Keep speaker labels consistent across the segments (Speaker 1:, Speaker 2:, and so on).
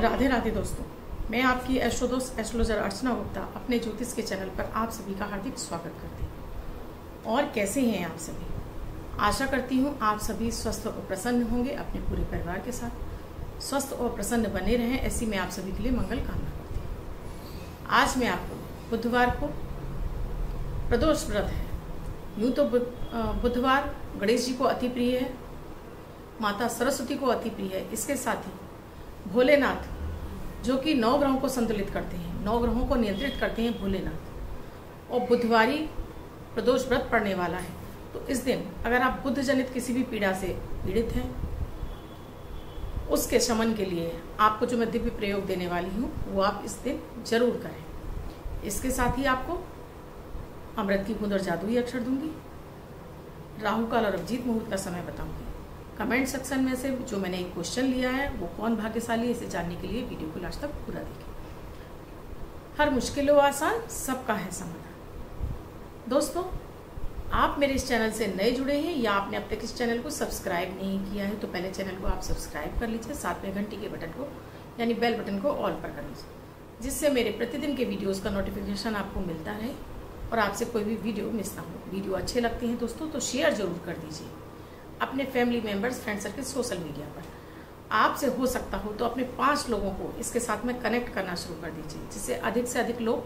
Speaker 1: राधे राधे दोस्तों, मैं आपकी एस्ट्रो दोस्त एस्ट्रोलॉजर अर्चना गुप्ता अपने ज्योतिष के चैनल पर आप सभी का हार्दिक स्वागत करती हूँ। और कैसे हैं आप सभी? आशा करती हूँ आप सभी स्वस्थ और प्रसन्न होंगे, अपने पूरे परिवार के साथ स्वस्थ और प्रसन्न बने रहें, ऐसी मैं आप सभी के लिए मंगल कामना करती हूँ। आज मैं आपको बुधवार को प्रदोष व्रत है। यूँ तो बुधवार गणेश जी को अति प्रिय है, माता सरस्वती को अति प्रिय है। इसके साथ ही भोलेनाथ जो कि 9 ग्रहों को संतुलित करते हैं, 9 ग्रहों को नियंत्रित करते हैं भोलेनाथ, और बुधवारी प्रदोष व्रत पड़ने वाला है। तो इस दिन अगर आप बुध जनित किसी भी पीड़ा से पीड़ित हैं, उसके शमन के लिए आपको जो मैं दिव्य प्रयोग देने वाली हूँ वो आप इस दिन जरूर करें। इसके साथ ही आपको अमृत की बूंद और जादुई अक्षर दूंगी, राहु काल और अभिजीत मुहूर्त का समय बताऊंगी। कमेंट सेक्शन में से जो मैंने एक क्वेश्चन लिया है वो कौन भाग्यशाली है, इसे जानने के लिए वीडियो को लास्ट तक पूरा देखें। हर मुश्किल व आसान सबका है समाधान। दोस्तों, आप मेरे इस चैनल से नए जुड़े हैं या आपने अब तक इस चैनल को सब्सक्राइब नहीं किया है तो पहले चैनल को आप सब्सक्राइब कर लीजिए, साथ में घंटी के बटन को यानी बेल बटन को ऑल पर कर लीजिए, जिससे मेरे प्रतिदिन के वीडियोस का नोटिफिकेशन आपको मिलता रहे और आपसे कोई भी वीडियो मिस ना हो। वीडियो अच्छे लगते हैं दोस्तों तो शेयर जरूर कर दीजिए अपने family members, friend circle, social media पर। आपसे हो सकता हो तो अपने 5 लोगों को इसके साथ में कनेक्ट करना शुरू कर दीजिए, जिससे अधिक से अधिक लोग,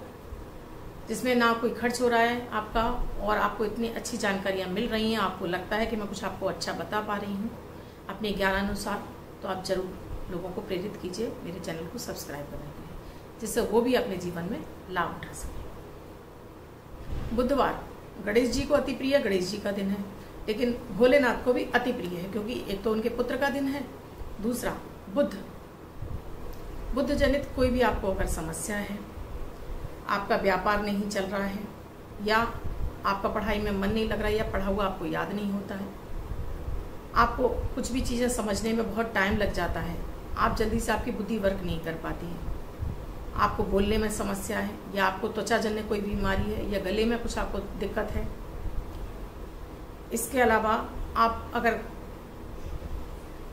Speaker 1: जिसमें ना कोई खर्च हो रहा है आपका और आपको इतनी अच्छी जानकारियां मिल रही हैं, आपको लगता है कि मैं कुछ आपको अच्छा बता पा रही हूँ अपने ज्ञानानुसार, तो आप जरूर लोगों को प्रेरित कीजिए मेरे चैनल को सब्सक्राइब करने के लिए, जिससे वो भी अपने जीवन में लाभ उठा सके। बुधवार गणेश जी को अति प्रिय गणेश जी का दिन है, लेकिन भोलेनाथ को भी अति प्रिय है, क्योंकि एक तो उनके पुत्र का दिन है, दूसरा बुध जनित कोई भी आपको अगर समस्या है, आपका व्यापार नहीं चल रहा है या आपका पढ़ाई में मन नहीं लग रहा है या पढ़ा हुआ आपको याद नहीं होता है, आपको कुछ भी चीज़ें समझने में बहुत टाइम लग जाता है, आप जल्दी से आपकी बुद्धि वर्क नहीं कर पाती है, आपको बोलने में समस्या है या आपको त्वचा जन्य कोई बीमारी है या गले में कुछ आपको दिक्कत है। इसके अलावा आप अगर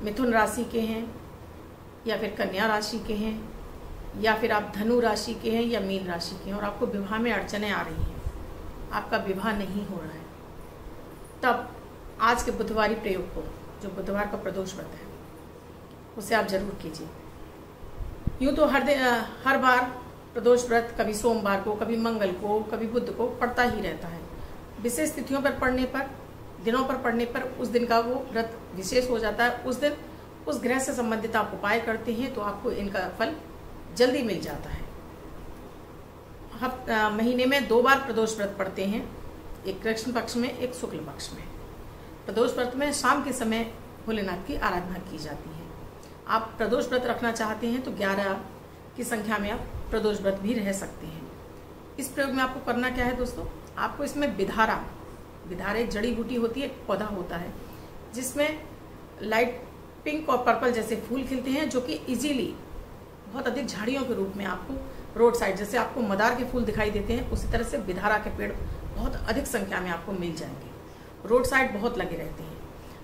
Speaker 1: मिथुन राशि के हैं या फिर कन्या राशि के हैं या फिर आप धनु राशि के हैं या मीन राशि के हैं और आपको विवाह में अड़चनें आ रही हैं, आपका विवाह नहीं हो रहा है, तब आज के बुधवारी प्रयोग को, जो बुधवार का प्रदोष व्रत है, उसे आप जरूर कीजिए। यूँ तो हर बार प्रदोष व्रत कभी सोमवार को, कभी मंगल को, कभी बुध को पड़ता ही रहता है। विशेष तिथियों पर पढ़ने पर, दिनों पर पढ़ने पर उस दिन का वो व्रत विशेष हो जाता है। उस दिन उस ग्रह से संबंधित आप उपाय करते हैं तो आपको इनका फल जल्दी मिल जाता है। महीने में 2 बार प्रदोष व्रत पढ़ते हैं, एक कृष्ण पक्ष में, एक शुक्ल पक्ष में। प्रदोष व्रत में शाम के समय भोलेनाथ की आराधना की जाती है। आप प्रदोष व्रत रखना चाहते हैं तो 11 की संख्या में आप प्रदोष व्रत भी रह सकते हैं। इस प्रयोग में आपको करना क्या है दोस्तों, आपको इसमें विधारा एक जड़ी बूटी होती है, एक पौधा होता है जिसमें लाइट पिंक और पर्पल जैसे फूल खिलते हैं, जो कि इजीली बहुत अधिक झाड़ियों के रूप में आपको रोड साइड, जैसे आपको मदार के फूल दिखाई देते हैं, उसी तरह से विधारा के पेड़ बहुत अधिक संख्या में आपको मिल जाएंगे। रोड साइड बहुत लगे रहते हैं।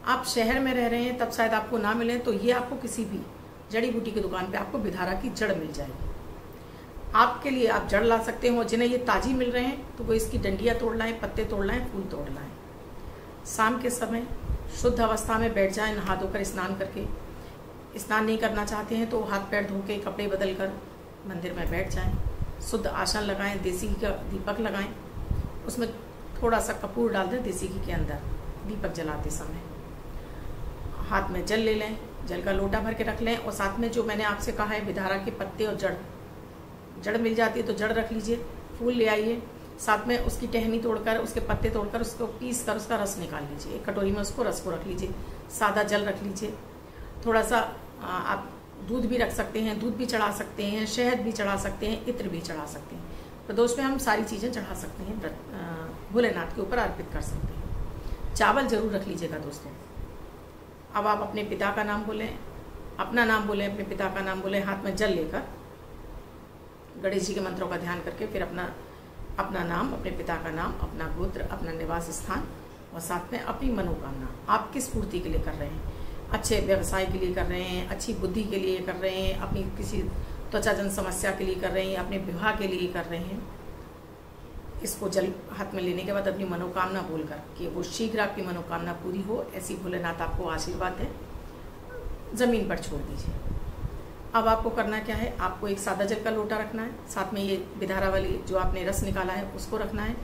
Speaker 1: आप शहर में रह रहे हैं तब शायद आपको ना मिले, तो ये आपको किसी भी जड़ी बूटी की दुकान पे आपको विधारा की जड़ मिल जाएगी। आपके लिए आप जड़ ला सकते हो, जिन्हें ये ताजी मिल रहे हैं तो वो इसकी डंडियाँ तोड़ लाएं, पत्ते तोड़ लाएं, फूल तोड़ लाएं। शाम के समय शुद्ध अवस्था में बैठ जाएं, नहा धोकर स्नान करके। स्नान नहीं करना चाहते हैं तो हाथ पैर धो के कपड़े बदल कर मंदिर में बैठ जाएं, शुद्ध आसन लगाएं, देसी घी का दीपक लगाएं, उसमें थोड़ा सा कपूर डाल दें देसी घी के अंदर दीपक जलाते समय। हाथ में जल ले लें, जल का लोटा भर के रख लें, और साथ में जो मैंने आपसे कहा है विधारा के पत्ते और जड़ मिल जाती है तो जड़ रख लीजिए, फूल ले आइए, साथ में उसकी टहनी तोड़कर, उसके पत्ते तोड़कर उसको पीस कर उसका रस निकाल लीजिए। एक कटोरी में उसको रस को रख लीजिए, सादा जल रख लीजिए, थोड़ा सा आप दूध भी रख सकते हैं, दूध भी चढ़ा सकते हैं, शहद भी चढ़ा सकते हैं, इत्र भी चढ़ा सकते हैं। प्रदोष में हम सारी चीज़ें चढ़ा सकते हैं, भोलेनाथ के ऊपर अर्पित कर सकते हैं। चावल जरूर रख लीजिएगा दोस्तों। अब आप अपने पिता का नाम बोलें, अपना नाम बोलें, अपने पिता का नाम बोलें, हाथ में जल लेकर गणेश जी के मंत्रों का ध्यान करके फिर अपना नाम, अपने पिता का नाम, अपना गोत्र, अपना निवास स्थान और साथ में अपनी मनोकामना, आप किस पूर्ति के लिए कर रहे हैं। अच्छे व्यवसाय के लिए कर रहे हैं, अच्छी बुद्धि के लिए कर रहे हैं, अपनी किसी त्वचाजन समस्या के लिए कर रहे हैं, अपने विवाह के लिए कर रहे हैं, इसको जल हाथ में लेने के बाद अपनी मनोकामना बोलकर कि वो शीघ्र आपकी मनोकामना पूरी हो, ऐसी भोलेनाथ आपको आशीर्वाद है, ज़मीन पर छोड़ दीजिए। अब आपको करना क्या है, आपको एक सादा जल का लोटा रखना है, साथ में ये विधारा वाली जो आपने रस निकाला है उसको रखना है,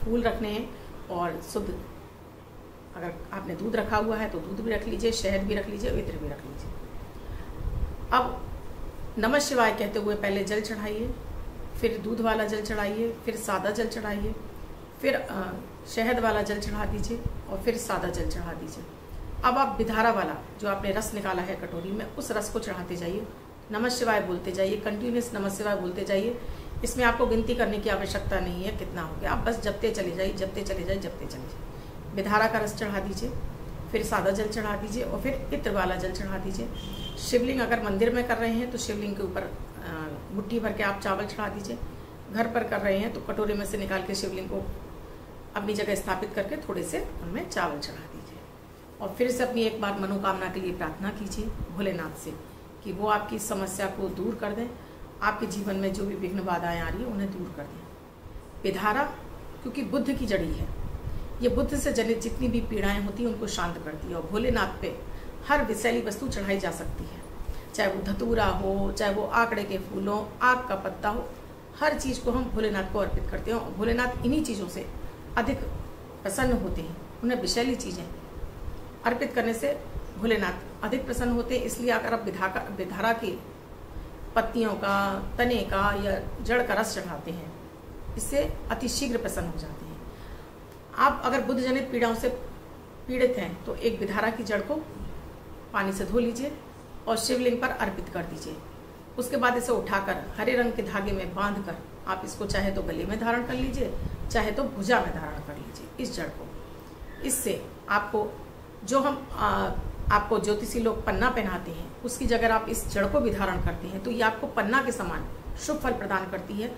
Speaker 1: फूल रखने हैं और शुद्ध, अगर आपने दूध रखा हुआ है तो दूध भी रख लीजिए, शहद भी रख लीजिए, इत्र भी रख लीजिए। अब नमः शिवाय कहते हुए पहले जल चढ़ाइए, फिर दूध वाला जल चढ़ाइए, फिर सादा जल चढ़ाइए, फिर शहद वाला जल चढ़ा दीजिए और फिर सादा जल चढ़ा दीजिए। अब आप विधारा वाला जो आपने रस निकाला है कटोरी में, उस रस को चढ़ाते जाइए, नमः शिवाय बोलते जाइए, कंटिन्यूस नमः शिवाय बोलते जाइए। इसमें आपको गिनती करने की आवश्यकता नहीं है कितना हो गया, आप बस जपते चले जाइए, जपते चले जाइए, जपते चले जाइए। विधारा का रस चढ़ा दीजिए, फिर सादा जल चढ़ा दीजिए और फिर इत्र वाला जल चढ़ा दीजिए। शिवलिंग अगर मंदिर में कर रहे हैं तो शिवलिंग के ऊपर मुट्ठी भर के आप चावल चढ़ा दीजिए। घर पर कर रहे हैं तो कटोरे में से निकाल के शिवलिंग को अपनी जगह स्थापित करके थोड़े से उनमें चावल चढ़ा दीजिए और फिर से अपनी एक बार मनोकामना के लिए प्रार्थना कीजिए भोलेनाथ से कि वो आपकी समस्या को दूर कर दें, आपके जीवन में जो भी विघ्न बाधाएं आ रही है उन्हें दूर कर दें। विधारा क्योंकि बुद्ध की जड़ी है, ये बुद्ध से जनित जितनी भी पीड़ाएं होती हैं उनको शांत करती है और भोलेनाथ पे हर विषैली वस्तु चढ़ाई जा सकती है, चाहे वो धतूरा हो, चाहे वो आकड़े के फूल हो, आग का पत्ता हो, हर चीज़ को हम भोलेनाथ को अर्पित करते हैं और भोलेनाथ इन्हीं चीज़ों से अधिक प्रसन्न होते हैं। उन्हें विषैली चीज़ें अर्पित करने से भोलेनाथ अधिक प्रसन्न होते हैं। इसलिए अगर आप विधारा की पत्तियों का, तने का या जड़ का रस चढ़ाते हैं, इससे अतिशीघ्र प्रसन्न हो जाते हैं। आप अगर बुद्ध जनित पीड़ाओं से पीड़ित हैं तो एक विधारा की जड़ को पानी से धो लीजिए और शिवलिंग पर अर्पित कर दीजिए। उसके बाद इसे उठाकर हरे रंग के धागे में बांधकर आप इसको चाहे तो गले में धारण कर लीजिए, चाहे तो भुजा में धारण कर लीजिए इस जड़ को। इससे आपको जो हम आपको ज्योतिषी लोग पन्ना पहनाते हैं उसकी जगह आप इस जड़ को भी धारण करते हैं तो ये आपको पन्ना के समान शुभ फल प्रदान करती है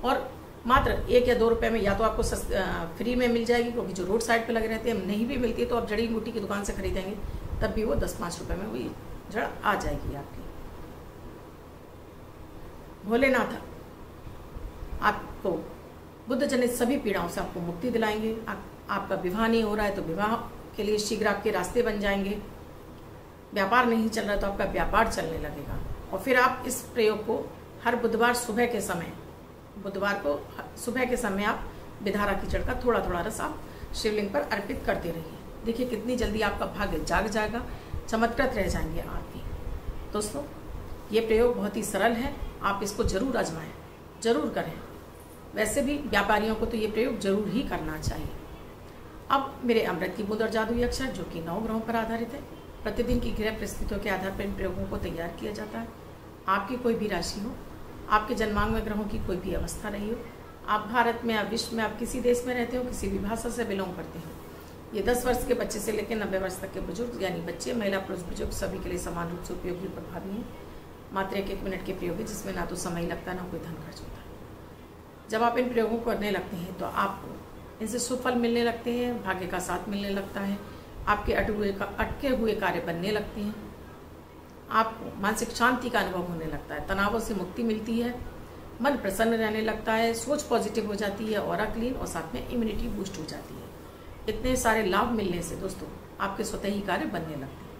Speaker 1: और मात्र 1 या 2 रुपए में या तो आपको फ्री में मिल जाएगी, क्योंकि जो रोड साइड पे लगे रहते हैं नहीं भी मिलती है तो आप जड़ी बूटी की दुकान से खरीदेंगे तब भी वो 10-5 रुपए में वही जड़ आ जाएगी आपकी। भोलेनाथ आपको बुद्ध जनित सभी पीड़ाओं से आपको मुक्ति दिलाएंगे। आपका विवाह नहीं हो रहा है तो विवाह के लिए शीघ्र आपके रास्ते बन जाएंगे। व्यापार नहीं चल रहा तो आपका व्यापार चलने लगेगा। और फिर आप इस प्रयोग को हर बुधवार सुबह के समय, बुधवार को सुबह के समय आप विधारा की जड़ का थोड़ा थोड़ा रस आप शिवलिंग पर अर्पित करते रहिए। देखिए कितनी जल्दी आपका भाग्य जाग जाएगा, चमत्कृत रह जाएंगे आप भी। दोस्तों ये प्रयोग बहुत ही सरल है, आप इसको जरूर आजमाएं, जरूर करें। वैसे भी व्यापारियों को तो ये प्रयोग जरूर ही करना चाहिए। अब मेरे अमृत की बूंद और जादुई अक्षर जो कि 9 ग्रहों पर आधारित है, प्रतिदिन की ग्रह परिस्थितियों के आधार पर इन प्रयोगों को तैयार किया जाता है। आपकी कोई भी राशि हो, आपके जन्मांग में ग्रहों की कोई भी अवस्था रही हो, आप भारत में, आप विश्व में, आप किसी देश में रहते हो, किसी भी भाषा से बिलोंग करते हो, ये 10 वर्ष के बच्चे से लेकर 90 वर्ष तक के बुजुर्ग यानी बच्चे, महिला, पुरुष, बुजुर्ग सभी के लिए समान रूप से उपयोगी और प्रभावी हैं। मात्र 1 मिनट के प्रयोग है जिसमें ना तो समय लगता ना कोई धन खर्च होता है। जब आप इन प्रयोगों को करने लगते हैं तो आपको इनसे सुफल मिलने लगते हैं, भाग्य का साथ मिलने लगता है, आपके अटके हुए कार्य बनने लगते हैं, आपको मानसिक शांति का अनुभव होने लगता है, तनावों से मुक्ति मिलती है, मन प्रसन्न रहने लगता है, सोच पॉजिटिव हो जाती है, ऑरा क्लीन और साथ में इम्यूनिटी बूस्ट हो जाती है। इतने सारे लाभ मिलने से दोस्तों आपके स्वतः ही कार्य बनने लगते हैं।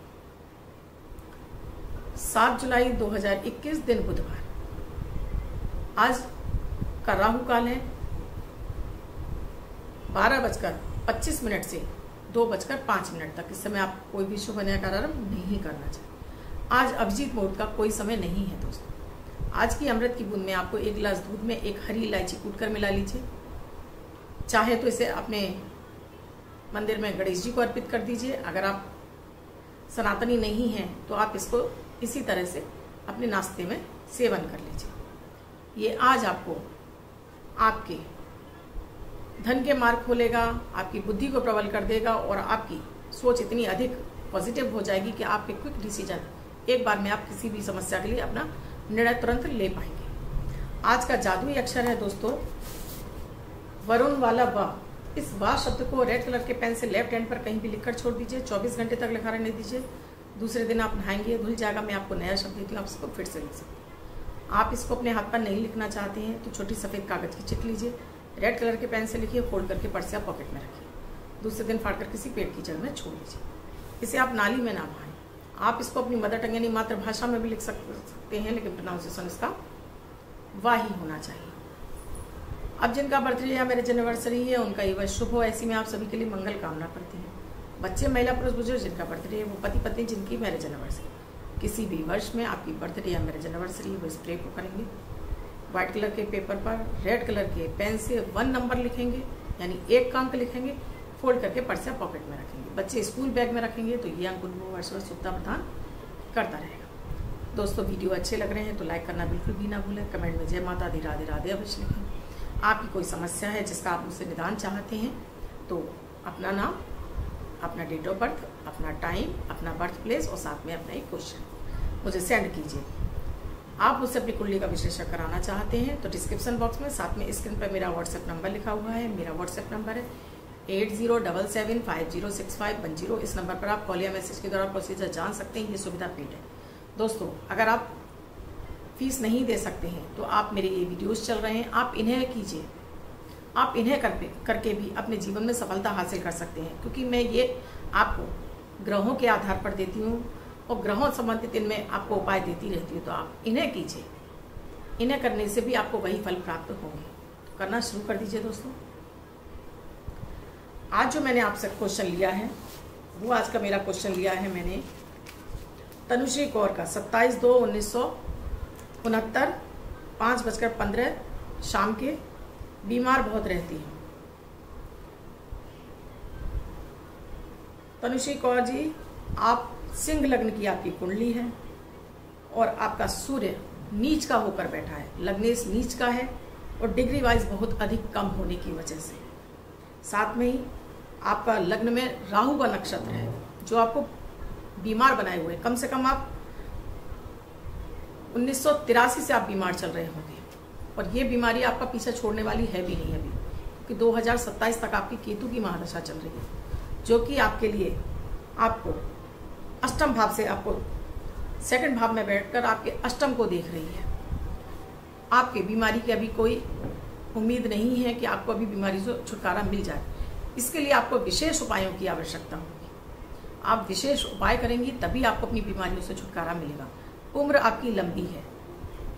Speaker 1: 7 जुलाई 2021 दिन बुधवार, आज का राहु काल है 12:25 से 2:05 तक। इस समय आप कोई भी शुभ नया कार्यारंभ नहीं करना चाहिए। आज अभिजीत मुहूर्त का कोई समय नहीं है दोस्तों। आज की अमृत की बूंद में आपको 1 गिलास दूध में 1 हरी इलायची कूटकर मिला लीजिए। चाहे तो इसे अपने मंदिर में गणेश जी को अर्पित कर दीजिए। अगर आप सनातनी नहीं हैं तो आप इसको इसी तरह से अपने नाश्ते में सेवन कर लीजिए। ये आज आपको आपके धन के मार्ग खोलेगा, आपकी बुद्धि को प्रबल कर देगा और आपकी सोच इतनी अधिक पॉजिटिव हो जाएगी कि आपके क्विक डिसीजन एक बार में आप किसी भी समस्या के लिए अपना निर्णय तुरंत ले पाएंगे। आज का जादुई अक्षर है दोस्तों वरुण वाला व। इस वा शब्द को रेड कलर के पेन से लेफ्ट हैंड पर कहीं भी लिखकर छोड़ दीजिए। 24 घंटे तक लिखा रहने दीजिए। दूसरे दिन आप नहाएंगे, धुल जाएगा। मैं आपको नया शब्द देती हूँ, आप इसको फिर से लिख सकते हैं। आप इसको अपने हाथ पर नहीं लिखना चाहते हैं तो छोटी सफ़ेद कागज़ की चिट लीजिए, रेड कलर के पेन से लिखिए, फोल्ड करके पर्स या पॉकेट में रखिए, दूसरे दिन फाड़कर किसी पेड़ की जड़ में छोड़ दीजिए। इसे आप नाली में ना बहाएं। आप इसको अपनी मदर टंग यानी मातृभाषा में भी लिख सकते हैं, लेकिन प्रोनाउंसिएशन इसका वाह ही होना चाहिए। अब जिनका बर्थडे या मैरिज एनिवर्सरी है उनका ये वर्ष शुभ हो, ऐसी में आप सभी के लिए मंगल कामना करती हैं। बच्चे, महिला, पुरुष, बुजुर्ग जिनका बर्थडे है, वो पति पत्नी जिनकी मैरिज एनिवर्सरी, किसी भी वर्ष में आपकी बर्थडे या मैरिज एनिवर्सरी, वो स्प्रे को करेंगे। व्हाइट कलर के पेपर पर रेड कलर के पेन से 1 नंबर लिखेंगे, यानी 1 अंक लिखेंगे, फोल्ड करके पर्स या पॉकेट में रखेंगे। बच्चे स्कूल बैग में रखेंगे तो ये अंक उनको वर्ष वर्ष शुभता प्रदान करता रहेगा। दोस्तों, वीडियो अच्छे लग रहे हैं तो लाइक करना बिल्कुल भी ना भूलें। कमेंट में जय माता दी, राधे राधे अवश्य लिखें। आपकी कोई समस्या है जिसका आप मुझसे निदान चाहते हैं तो अपना नाम, अपना डेट ऑफ बर्थ, अपना टाइम, अपना बर्थ प्लेस और साथ में अपना एक क्वेश्चन मुझे सेंड कीजिए। आप मुझसे अपनी कुंडली का विश्लेषण कराना चाहते हैं तो डिस्क्रिप्शन बॉक्स में साथ में स्क्रीन पर मेरा व्हाट्सएप नंबर लिखा हुआ है। मेरा व्हाट्सएप नंबर है 8077506510। इस नंबर पर आप कॉल या मैसेज के द्वारा प्रोसीजर जान सकते हैं। ये सुविधा पेड है। दोस्तों, अगर आप फीस नहीं दे सकते हैं तो आप मेरे ये वीडियोस चल रहे हैं, आप इन्हें कीजिए। आप इन्हें करके भी अपने जीवन में सफलता हासिल कर सकते हैं, क्योंकि मैं ये आपको ग्रहों के आधार पर देती हूँ और ग्रहों संबंधित इनमें आपको उपाय देती रहती हूँ। तो आप इन्हें कीजिए, इन्हें करने से भी आपको वही फल प्राप्त होंगे। तो करना शुरू कर दीजिए। दोस्तों, आज जो मैंने आपसे क्वेश्चन लिया है वो आज का मेरा क्वेश्चन लिया है मैंने तनुश्री कौर का 27/2/1969 5:15 शाम के। बीमार बहुत रहती है। तनुश्री कौर जी, आप सिंह लग्न की आपकी कुंडली है और आपका सूर्य नीच का होकर बैठा है, लग्नेश नीच का है और डिग्री वाइज बहुत अधिक कम होने की वजह से। साथ में ही आपका लग्न में राहु का नक्षत्र है जो आपको बीमार बनाए हुए। कम से कम आप 1983 से आप बीमार चल रहे होंगे और ये बीमारी आपका पीछा छोड़ने वाली है भी नहीं अभी, क्योंकि 2027 तक आपकी केतु की महादशा चल रही है, जो कि आपके लिए आपको अष्टम भाव से, आपको सेकंड भाव में बैठकर आपके अष्टम को देख रही है। आपके बीमारी की अभी कोई उम्मीद नहीं है कि आपको अभी बीमारी से छुटकारा मिल जाए। इसके लिए आपको विशेष उपायों की आवश्यकता होगी। आप विशेष उपाय करेंगी तभी आपको अपनी बीमारियों से छुटकारा मिलेगा। उम्र आपकी लंबी है,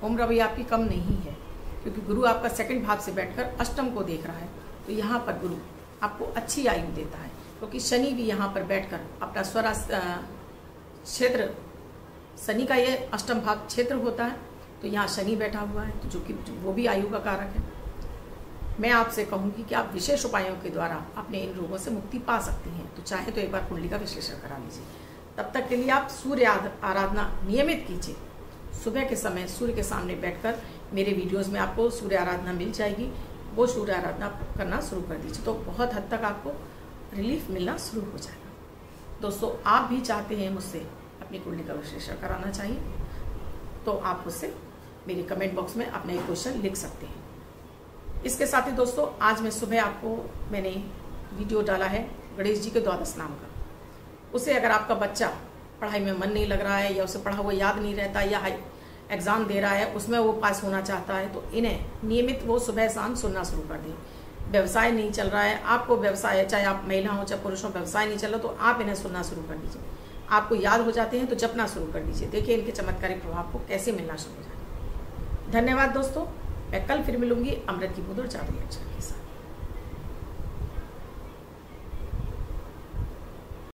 Speaker 1: उम्र अभी आपकी कम नहीं है, क्योंकि गुरु आपका सेकंड भाव से बैठकर अष्टम को देख रहा है। तो यहाँ पर गुरु आपको अच्छी आयु देता है, क्योंकि शनि भी यहाँ पर बैठकर अपना स्वरा क्षेत्र, शनि का ये अष्टम भाव क्षेत्र होता है, तो यहाँ शनि बैठा हुआ है, तो जो कि वो भी आयु का कारक है। मैं आपसे कहूँगी कि आप विशेष उपायों के द्वारा अपने इन रोगों से मुक्ति पा सकती हैं। तो चाहे तो एक बार कुंडली का विश्लेषण करा लीजिए। तब तक के लिए आप सूर्य आराधना नियमित कीजिए। सुबह के समय सूर्य के सामने बैठकर मेरे वीडियोस में आपको सूर्य आराधना मिल जाएगी, वो सूर्य आराधना करना शुरू कर दीजिए, तो बहुत हद तक आपको रिलीफ मिलना शुरू हो जाएगा। दोस्तों, आप भी चाहते हैं मुझसे अपनी कुंडली का विश्लेषण कराना चाहिए तो आप मुझसे मेरे कमेंट बॉक्स में अपना एक क्वेश्चन लिख सकते हैं। इसके साथ ही दोस्तों, आज मैं सुबह आपको मैंने वीडियो डाला है गणेश जी के द्वादश नाम का। उसे अगर आपका बच्चा पढ़ाई में मन नहीं लग रहा है या उसे पढ़ा हुआ याद नहीं रहता या एग्जाम दे रहा है, उसमें वो पास होना चाहता है, तो इन्हें नियमित वो सुबह शाम सुनना शुरू कर दें। व्यवसाय नहीं चल रहा है, आपको व्यवसाय, चाहे आप महिला हो चाहे पुरुष हो, व्यवसाय नहीं चल रहा, तो आप इन्हें सुनना शुरू कर दीजिए। आपको याद हो जाते हैं तो जपना शुरू कर दीजिए। देखिए इनके चमत्कारिक प्रभाव को कैसे मिलना शुरू हो जाएगा। धन्यवाद दोस्तों, मैं कल फिर मिलूंगी अमृत की बूंद और जादुई अक्षर के साथ।